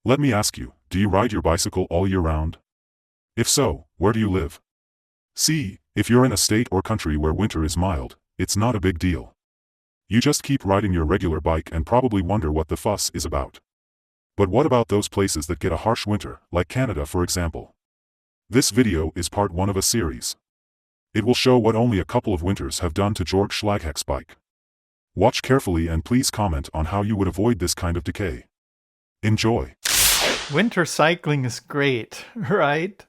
Let me ask you, do you ride your bicycle all year round? If so, where do you live? See, if you're in a state or country where winter is mild, it's not a big deal. You just keep riding your regular bike and probably wonder what the fuss is about. But what about those places that get a harsh winter, like Canada for example? This video is part 1 of a series. It will show what only a couple of winters have done to Georg Schlagheck's bike. Watch carefully and please comment on how you would avoid this kind of decay. Enjoy! Winter cycling is great, right?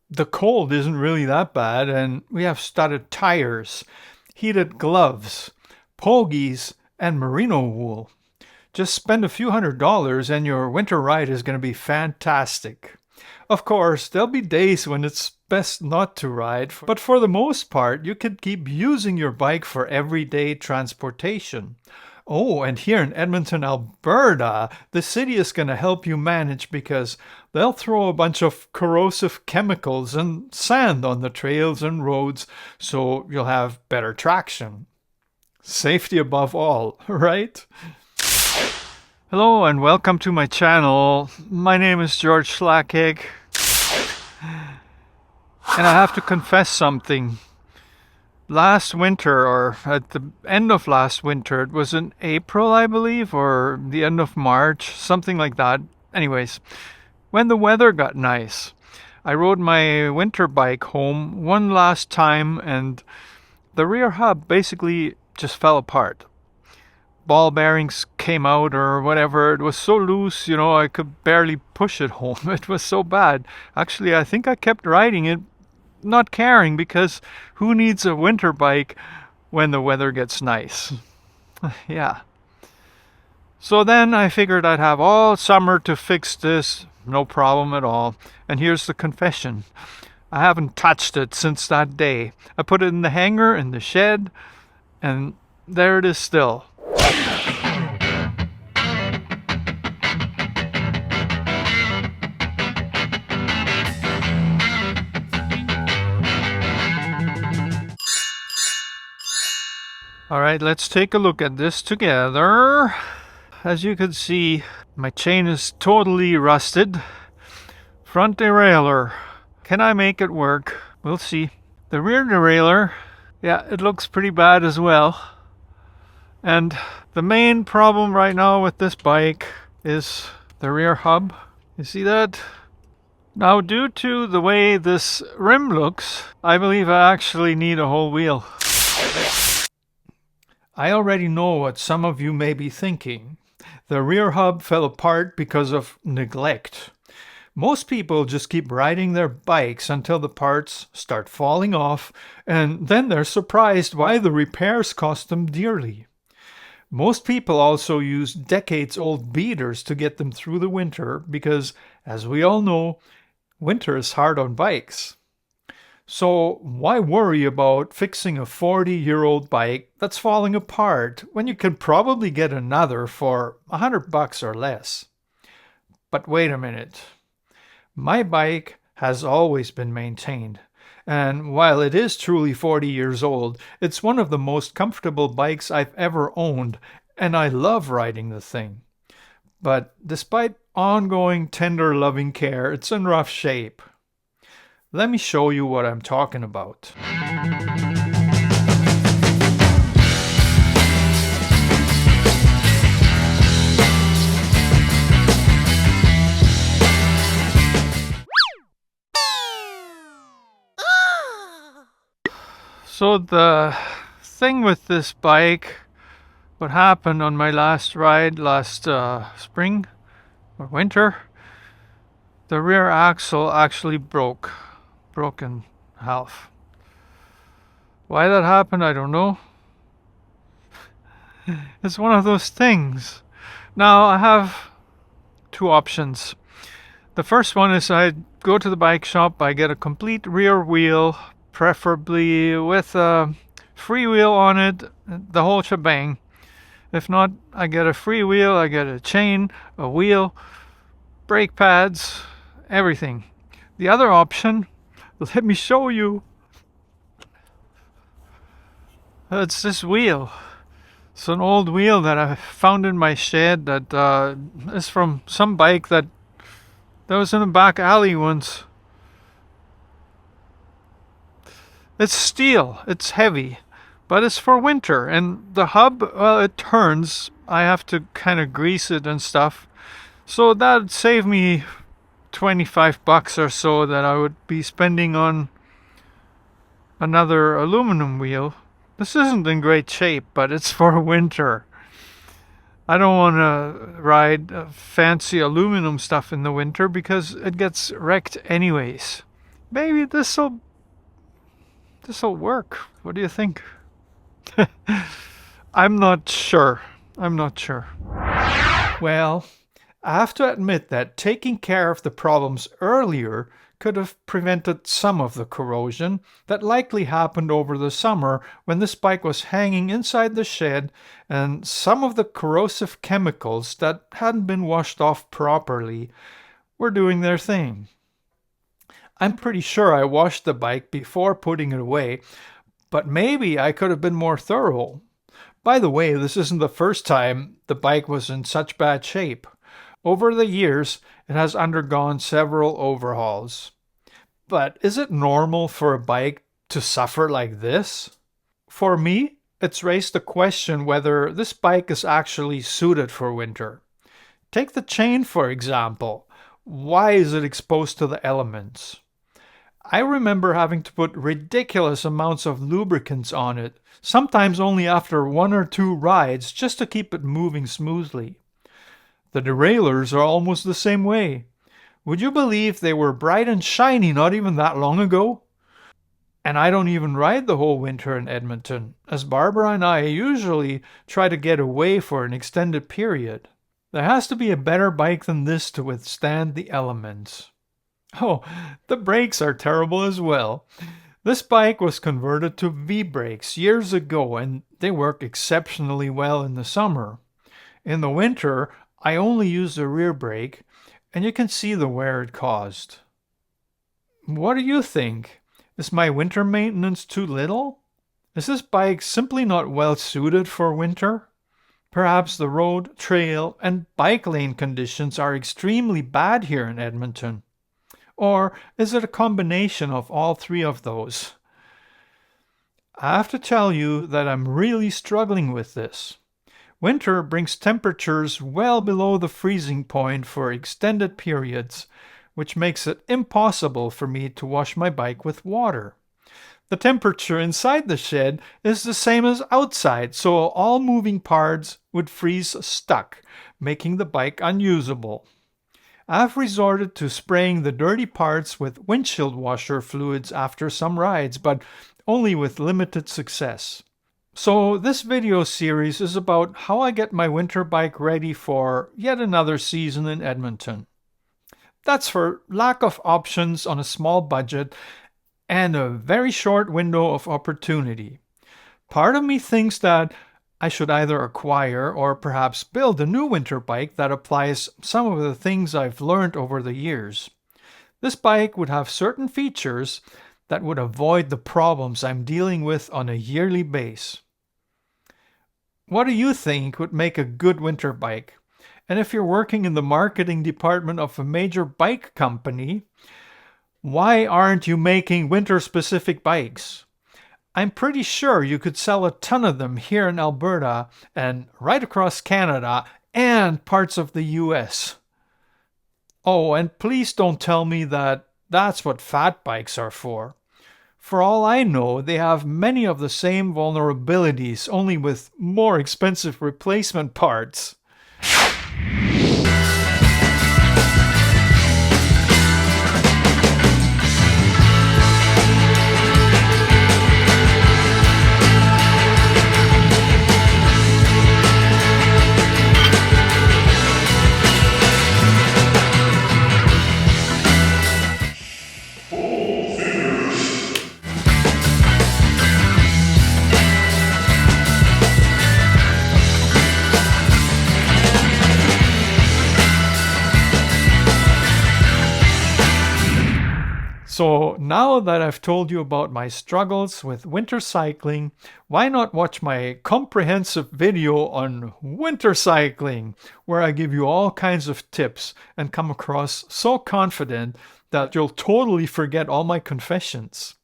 The cold isn't really that bad, and we have studded tires, heated gloves, pogies, and merino wool. Just spend a few $100s and your winter ride is going to be fantastic. Of course, there'll be days when it's best not to ride, but for the most part, you could keep using your bike for everyday transportation. Oh, and here in Edmonton, Alberta, the city is going to help you manage because they'll throw a bunch of corrosive chemicals and sand on the trails and roads so you'll have better traction. Safety above all, right? Hello and welcome to my channel. My name is Georg Schlagheck. And I have to confess something. Last winter, or at the end of last winter, it was in April, I believe, or the end of March, something like that. Anyways, when the weather got nice, I rode my winter bike home one last time and the rear hub basically just fell apart. Ball bearings came out or whatever. It was so loose, I could barely push it home. It was so bad. Actually, I think I kept riding it, not caring, because who needs a winter bike when the weather gets nice? Yeah. So then I figured I'd have all summer to fix this, no problem at all. And here's the confession. I haven't touched it since that day. I put it in the hangar in the shed, and there it is still. Alright, let's take a look at this together. As you can see, my chain is totally rusted. Front derailleur. Can I make it work? We'll see. The rear derailleur, yeah, it looks pretty bad as well. And the main problem right now with this bike is the rear hub. You see that? Now, due to the way this rim looks, I believe I actually need a whole wheel. I already know what some of you may be thinking. The rear hub fell apart because of neglect. Most people just keep riding their bikes until the parts start falling off, and then they're surprised why the repairs cost them dearly. Most people also use decades-old beaters to get them through the winter because, as we all know, winter is hard on bikes. So why worry about fixing a 40-year-old bike that's falling apart when you can probably get another for $100 or less? But wait a minute. My bike has always been maintained, and while it is truly 40 years old, it's one of the most comfortable bikes I've ever owned, and I love riding the thing. But despite ongoing tender loving care, it's in rough shape. Let me show you what I'm talking about. So the thing with this bike, what happened on my last ride last spring or winter, the rear axle actually broke in half. Why that happened, I don't know. It's one of those things. Now I have two options. The first one is I go to the bike shop, I get a complete rear wheel, preferably with a freewheel on it, the whole shebang. If not, I get a freewheel, I get a chain, a wheel, brake pads, everything. The other option, let me show you. It's this wheel. It's an old wheel that I found in my shed that is from some bike that That was in a back alley once. It's steel. It's heavy. But it's for winter. And the hub, well, it turns. I have to kind of grease it and stuff. So that'd save me $25 or so that I would be spending on another aluminum wheel. This isn't in great shape, but it's for winter. I don't want to ride fancy aluminum stuff in the winter because it gets wrecked anyways. Maybe this'll work. What do you think? I'm not sure. Well, I have to admit that taking care of the problems earlier could have prevented some of the corrosion that likely happened over the summer when this bike was hanging inside the shed and some of the corrosive chemicals that hadn't been washed off properly were doing their thing. I'm pretty sure I washed the bike before putting it away, but maybe I could have been more thorough. By the way, this isn't the first time the bike was in such bad shape. Over the years, it has undergone several overhauls. But is it normal for a bike to suffer like this? For me, it's raised the question whether this bike is actually suited for winter. Take the chain, for example. Why is it exposed to the elements? I remember having to put ridiculous amounts of lubricants on it, sometimes only after 1 or 2 rides, just to keep it moving smoothly. The derailleurs are almost the same way. Would you believe they were bright and shiny not even that long ago? And I don't even ride the whole winter in Edmonton, as Barbara and I usually try to get away for an extended period. There has to be a better bike than this to withstand the elements. Oh, the brakes are terrible as well. This bike was converted to V-brakes years ago and they work exceptionally well in the summer. In the winter, I only use the rear brake, and you can see the wear it caused. What do you think? Is my winter maintenance too little? Is this bike simply not well suited for winter? Perhaps the road, trail, and bike lane conditions are extremely bad here in Edmonton. Or is it a combination of all 3 of those? I have to tell you that I'm really struggling with this. Winter brings temperatures well below the freezing point for extended periods, which makes it impossible for me to wash my bike with water. The temperature inside the shed is the same as outside, so all moving parts would freeze stuck, making the bike unusable. I've resorted to spraying the dirty parts with windshield washer fluids after some rides, but only with limited success. So this video series is about how I get my winter bike ready for yet another season in Edmonton. That's for lack of options on a small budget and a very short window of opportunity. Part of me thinks that I should either acquire or perhaps build a new winter bike that applies some of the things I've learned over the years. This bike would have certain features that would avoid the problems I'm dealing with on a yearly basis. What do you think would make a good winter bike? And if you're working in the marketing department of a major bike company, why aren't you making winter-specific bikes? I'm pretty sure you could sell a ton of them here in Alberta and right across Canada and parts of the US. Oh, and please don't tell me that that's what fat bikes are for. For all I know, they have many of the same vulnerabilities, only with more expensive replacement parts. So now that I've told you about my struggles with winter cycling, why not watch my comprehensive video on winter cycling, where I give you all kinds of tips and come across so confident that you'll totally forget all my confessions.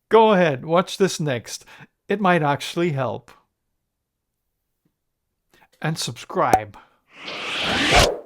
Go ahead, watch this next. It might actually help. And subscribe.